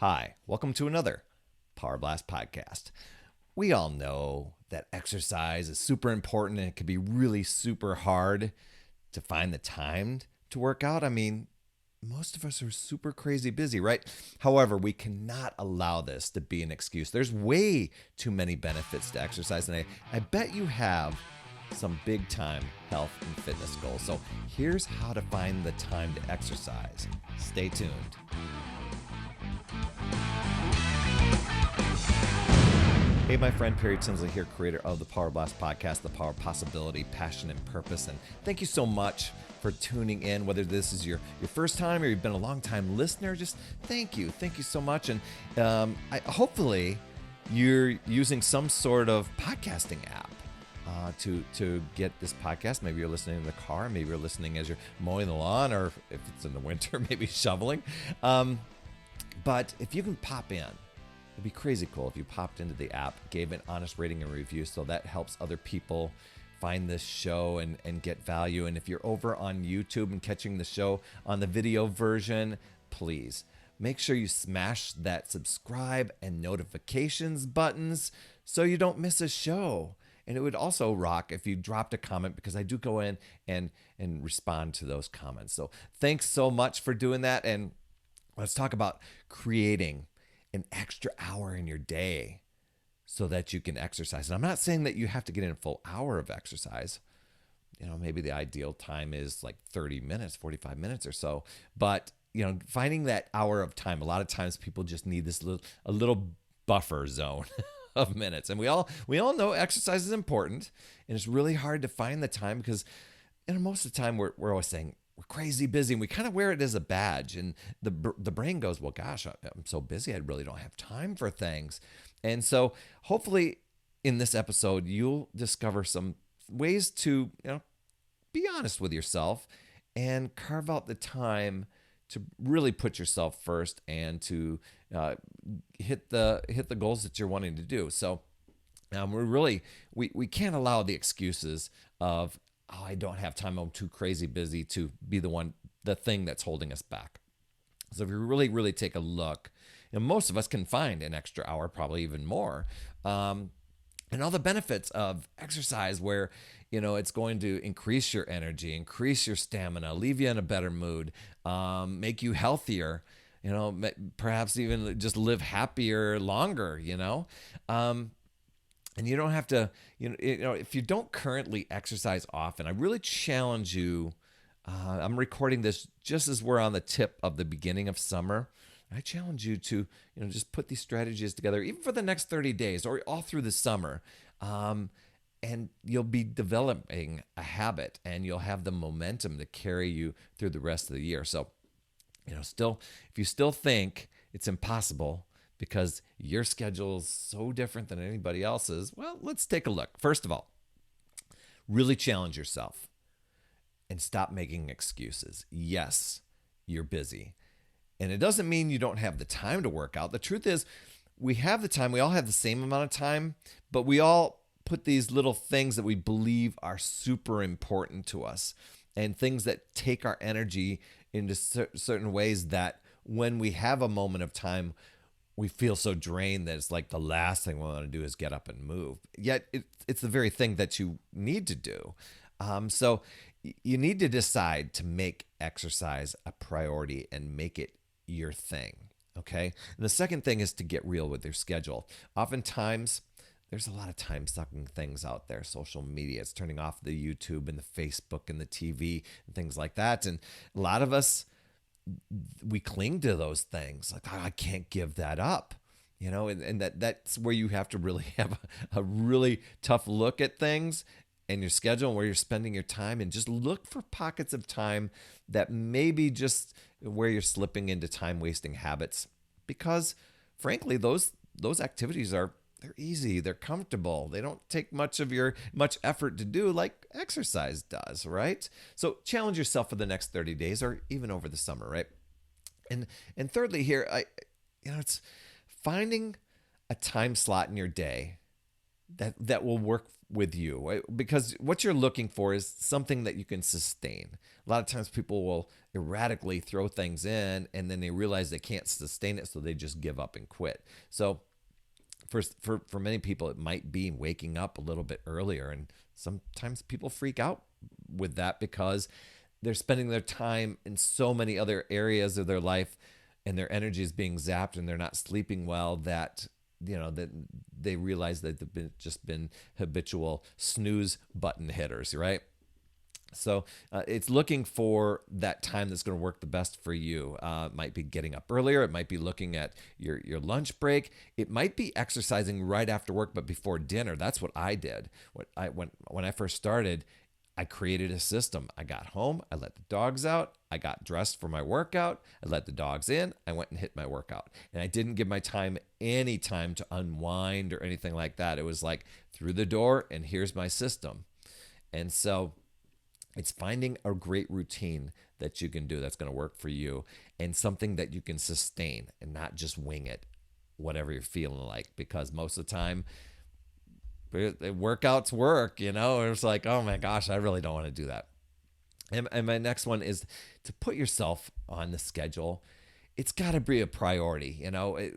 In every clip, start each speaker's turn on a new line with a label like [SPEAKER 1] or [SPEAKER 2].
[SPEAKER 1] Hi, welcome to another Power Blast podcast. We all know that exercise is super important and it can be really super hard to find the time to work out. I mean, most of us are super crazy busy, right? However, we cannot allow this to be an excuse. There's way too many benefits to exercise, and I bet you have some big time health and fitness goals. So here's how to find the time to exercise. Stay tuned. Hey, my friend Perry Tinsley here, creator of the Power Blast podcast, The Power of Possibility, Passion, and Purpose. And thank you so much for tuning in, whether this is your first time or you've been a long time listener. Just thank you. Thank you so much. And hopefully you're using some sort of podcasting app to get this podcast. Maybe you're listening in the car. Maybe you're listening as you're mowing the lawn, or if it's in the winter, maybe shoveling. But if you can pop in, it'd be crazy cool if you popped into the app, gave an honest rating and review, so that helps other people find this show and get value. And if you're over on YouTube and catching the show on the video version, please make sure you smash that subscribe and notifications buttons so you don't miss a show. And it would also rock if you dropped a comment, because I do go in and respond to those comments. So thanks so much for doing that. And let's talk about creating an extra hour in your day so that you can exercise. And I'm not saying that you have to get in a full hour of exercise. You know, maybe the ideal time is like 30 minutes, 45 minutes or so. But, you know, finding that hour of time, a lot of times people just need a little buffer zone of minutes. And we all know exercise is important, and it's really hard to find the time because, you know, most of the time we're always saying, we're crazy busy, and we kind of wear it as a badge. And the brain goes, well, gosh, I'm so busy, I really don't have time for things. And so hopefully in this episode, you'll discover some ways to, you know, be honest with yourself and carve out the time to really put yourself first and to hit the goals that you're wanting to do. So we can't allow the excuses of, oh, I don't have time, I'm too crazy busy, to be the thing that's holding us back. So if you really, really take a look, you know, most of us can find an extra hour, probably even more. And all the benefits of exercise, where, you know, it's going to increase your energy, increase your stamina, leave you in a better mood, make you healthier, you know, perhaps even just live happier longer, you know. And you don't have to, you know, if you don't currently exercise often, I really challenge you. I'm recording this just as we're on the tip of the beginning of summer. I challenge you to, you know, just put these strategies together, even for the next 30 days or all through the summer. And you'll be developing a habit, and you'll have the momentum to carry you through the rest of the year. So, you know, if you still think it's impossible because your schedule is so different than anybody else's, well, let's take a look. First of all, really challenge yourself and stop making excuses. Yes, you're busy. And it doesn't mean you don't have the time to work out. The truth is, we have the time. We all have the same amount of time, but we all put these little things that we believe are super important to us, and things that take our energy into certain ways that when we have a moment of time, we feel so drained that it's like the last thing we want to do is get up and move. Yet it's the very thing that you need to do. So you need to decide to make exercise a priority and make it your thing. Okay. And the second thing is to get real with your schedule. Oftentimes, there's a lot of time-sucking things out there. Social media, it's turning off the YouTube and the Facebook and the TV and things like that. And a lot of us, we cling to those things. Like, oh, I can't give that up, you know, and that's where you have to really have a really tough look at things and your schedule and where you're spending your time, and just look for pockets of time that maybe just where you're slipping into time-wasting habits, because frankly, those activities they're easy, they're comfortable, they don't take much effort to do, like exercise does, right? So challenge yourself for the next 30 days or even over the summer, right? And thirdly here, it's finding a time slot in your day that will work with you, right? Because what you're looking for is something that you can sustain. A lot of times people will erratically throw things in and then they realize they can't sustain it, so they just give up and quit. So for many people, it might be waking up a little bit earlier, and sometimes people freak out with that because they're spending their time in so many other areas of their life, and their energy is being zapped, and they're not sleeping well. That that they realize that they've just been habitual snooze button hitters, right? So it's looking for that time that's going to work the best for you. It might be getting up earlier. It might be looking at your lunch break. It might be exercising right after work, but before dinner. That's what I did. When I first started, I created a system. I got home. I let the dogs out. I got dressed for my workout. I let the dogs in. I went and hit my workout. And I didn't give my time any time to unwind or anything like that. It was like through the door and here's my system. And so it's finding a great routine that you can do that's going to work for you, and something that you can sustain and not just wing it, whatever you're feeling like. Because most of the time, workouts work, it's like, oh my gosh, I really don't want to do that. And my next one is to put yourself on the schedule. It's got to be a priority.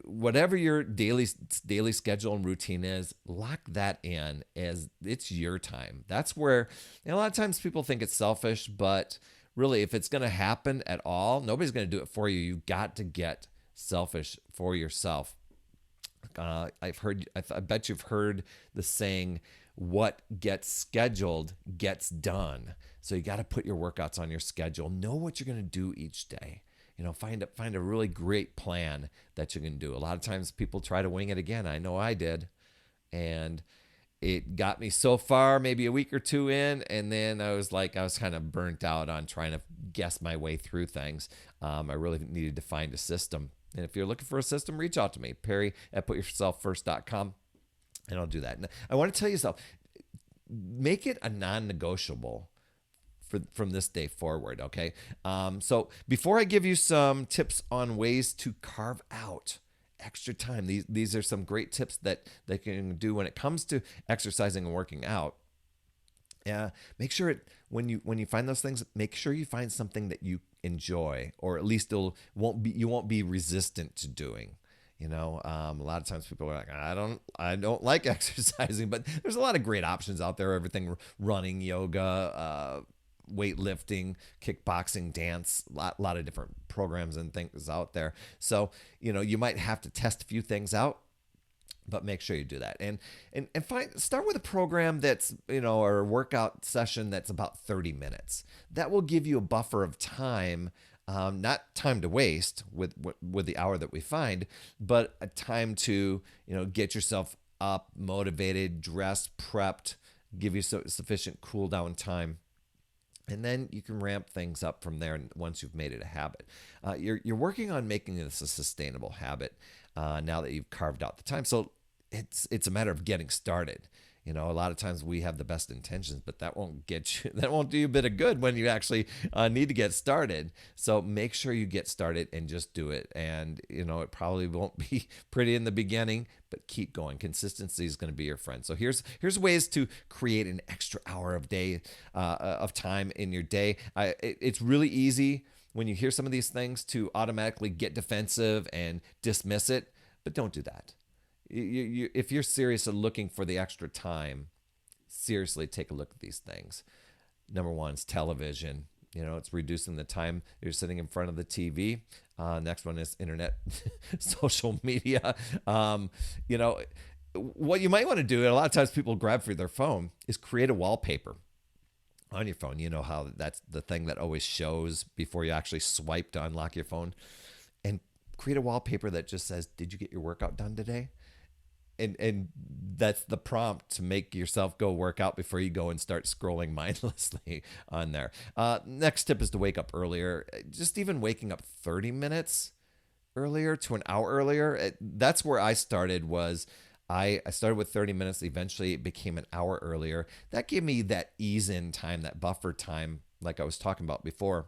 [SPEAKER 1] Whatever your daily schedule and routine is, lock that in as it's your time. That's where a lot of times people think it's selfish, but really, if it's going to happen at all, nobody's going to do it for you. You've got to get selfish for yourself. I bet you've heard the saying, what gets scheduled gets done. So you got to put your workouts on your schedule. Know what you're going to do each day. Find a really great plan that you can do. A lot of times people try to wing it again. I know I did. And it got me so far, maybe a week or two in, and then I was kind of burnt out on trying to guess my way through things. I really needed to find a system. And if you're looking for a system, reach out to me, Perry@putyourselffirst.com, and I'll do that. And I want to tell you something. Make it a non-negotiable from this day forward, okay? So before I give you some tips on ways to carve out extra time, these are some great tips that they can do when it comes to exercising and working out. Make sure when you find those things, make sure you find something that you enjoy, or at least you won't be resistant to doing. A lot of times people are like, I don't like exercising, but there's a lot of great options out there. Everything, running, yoga, weightlifting, kickboxing, dance, lot of different programs and things out there. So, you might have to test a few things out, but make sure you do that. And start with a program that's, or a workout session that's about 30 minutes. That will give you a buffer of time, not time to waste with the hour that we find, but a time to, get yourself up, motivated, dressed, prepped, give you sufficient cool down time. And then you can ramp things up from there once you've made it a habit. You're working on making this a sustainable habit now that you've carved out the time. So it's a matter of getting started. A lot of times we have the best intentions, but that won't do you a bit of good when you actually need to get started. So make sure you get started and just do it. And, it probably won't be pretty in the beginning, but keep going. Consistency is going to be your friend. So here's ways to create an extra hour of time in your day. It's really easy when you hear some of these things to automatically get defensive and dismiss it, but don't do that. If you're serious and looking for the extra time, seriously take a look at these things. Number one is television. It's reducing the time you're sitting in front of the TV. Next one is internet, social media. What you might want to do, and a lot of times people grab for their phone, is create a wallpaper on your phone. You know how that's the thing that always shows before you actually swipe to unlock your phone. And create a wallpaper that just says, "Did you get your workout done today?" And that's the prompt to make yourself go work out before you go and start scrolling mindlessly on there. Next tip is to wake up earlier. Just even waking up 30 minutes earlier to an hour earlier. That's where I started. I started with 30 minutes. Eventually it became an hour earlier. That gave me that ease in time, that buffer time, like I was talking about before.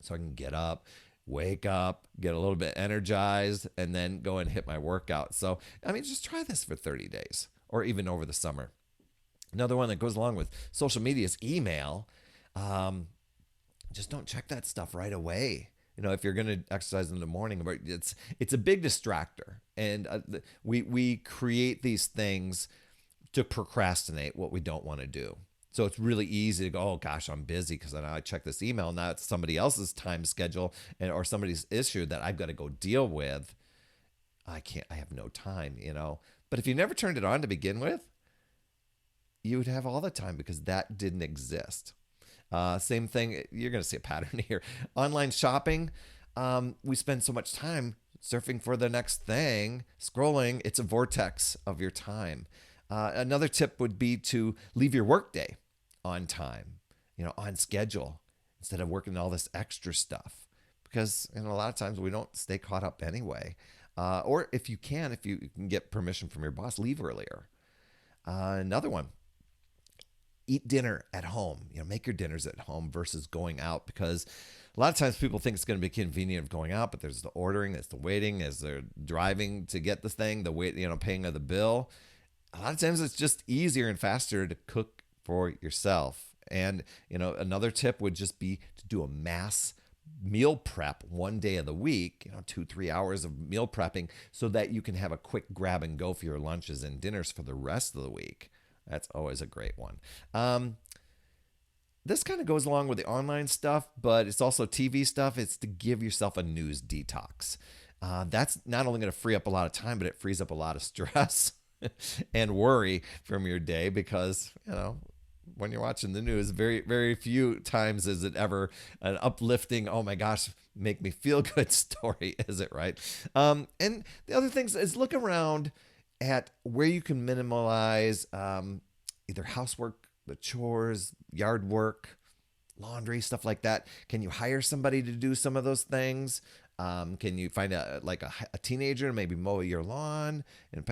[SPEAKER 1] So I can get up, wake up, get a little bit energized, and then go and hit my workout. So, just try this for 30 days. or even over the summer. Another one that goes along with social media is email. Just don't check that stuff right away. If you're going to exercise in the morning, it's a big distractor. And we create these things to procrastinate what we don't want to do. So it's really easy to go, oh gosh, I'm busy because I check this email. Now it's somebody else's time schedule or somebody's issue that I've got to go deal with. I have no time, But if you never turned it on to begin with, you would have all the time because that didn't exist. Same thing, you're going to see a pattern here. Online shopping, we spend so much time surfing for the next thing, scrolling. It's a vortex of your time. Another tip would be to leave your workday on time, on schedule, instead of working all this extra stuff. Because a lot of times we don't stay caught up anyway. Or if you can get permission from your boss, leave earlier. Another one. Eat dinner at home. Make your dinners at home versus going out, because a lot of times people think it's going to be convenient of going out, but there's the ordering, there's the waiting, as they're driving to get the thing, the wait, paying of the bill. A lot of times it's just easier and faster to cook for yourself. And, another tip would just be to do a mass meal prep one day of the week, 2-3 hours of meal prepping, so that you can have a quick grab and go for your lunches and dinners for the rest of the week. That's always a great one. This kind of goes along with the online stuff, but it's also TV stuff. It's to give yourself a news detox. That's not only going to free up a lot of time, but it frees up a lot of stress and worry from your day, because, when you're watching the news, very, very few times is it ever an uplifting, oh my gosh, make me feel good story, is it, right? And the other things is look around at where you can minimize either housework, the chores, yard work, laundry, stuff like that. Can you hire somebody to do some of those things? Can you find a teenager and maybe mow your lawn and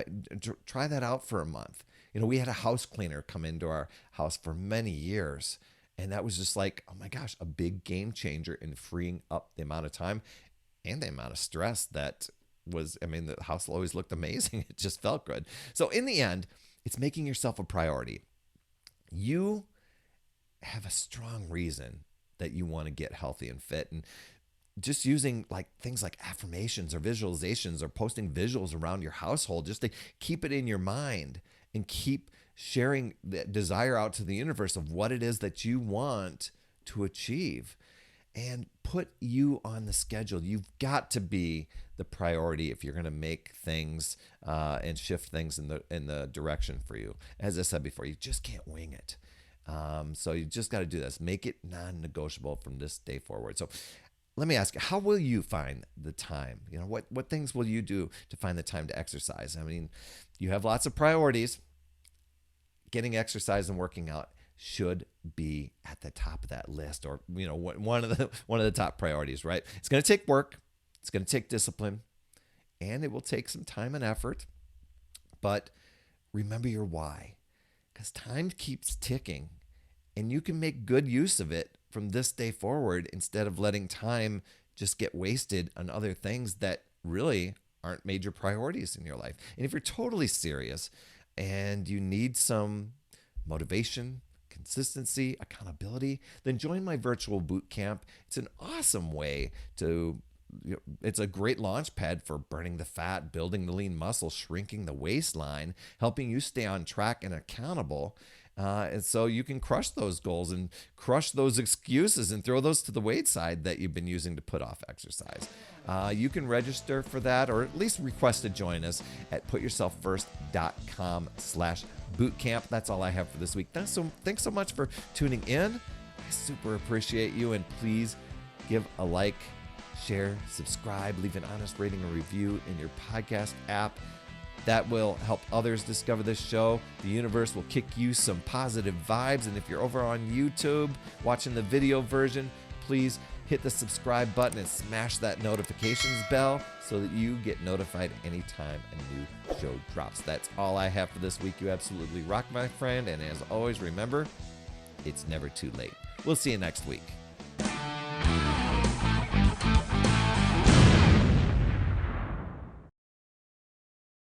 [SPEAKER 1] try that out for a month? We had a house cleaner come into our house for many years, and that was just like, oh my gosh, a big game changer in freeing up the amount of time and the amount of stress that was, the house always looked amazing. It just felt good. So in the end, it's making yourself a priority. You have a strong reason that you want to get healthy and fit, and just using things like affirmations or visualizations or posting visuals around your household just to keep it in your mind and keep sharing the desire out to the universe of what it is that you want to achieve, and put you on the schedule. You've got to be the priority if you're going to make things and shift things in the direction for you. As I said before, you just can't wing it. So you just got to do this. Make it non-negotiable from this day forward. So let me ask you, how will you find the time? What things will you do to find the time to exercise? You have lots of priorities. Getting exercise and working out should be at the top of that list, or one of the top priorities, right? It's going to take work, it's going to take discipline, and it will take some time and effort. But remember your why, because time keeps ticking, and you can make good use of it from this day forward instead of letting time just get wasted on other things that really aren't major priorities in your life. And if you're totally serious and you need some motivation, consistency, accountability, then join my virtual boot camp. It's an awesome way to, it's a great launch pad for burning the fat, building the lean muscle, shrinking the waistline, helping you stay on track and accountable. And so you can crush those goals and crush those excuses and throw those to the wayside that you've been using to put off exercise. You can register for that, or at least request to join us at putyourselffirst.com/bootcamp. That's all I have for this week. Thanks so much for tuning in. I super appreciate you, and please give a like, share, subscribe, leave an honest rating or review in your podcast app. That will help others discover this show. The universe will kick you some positive vibes. And if you're over on YouTube watching the video version, please hit the subscribe button and smash that notifications bell so that you get notified anytime a new show drops. That's all I have for this week. You absolutely rock, my friend. And as always, remember, it's never too late. We'll see you next week.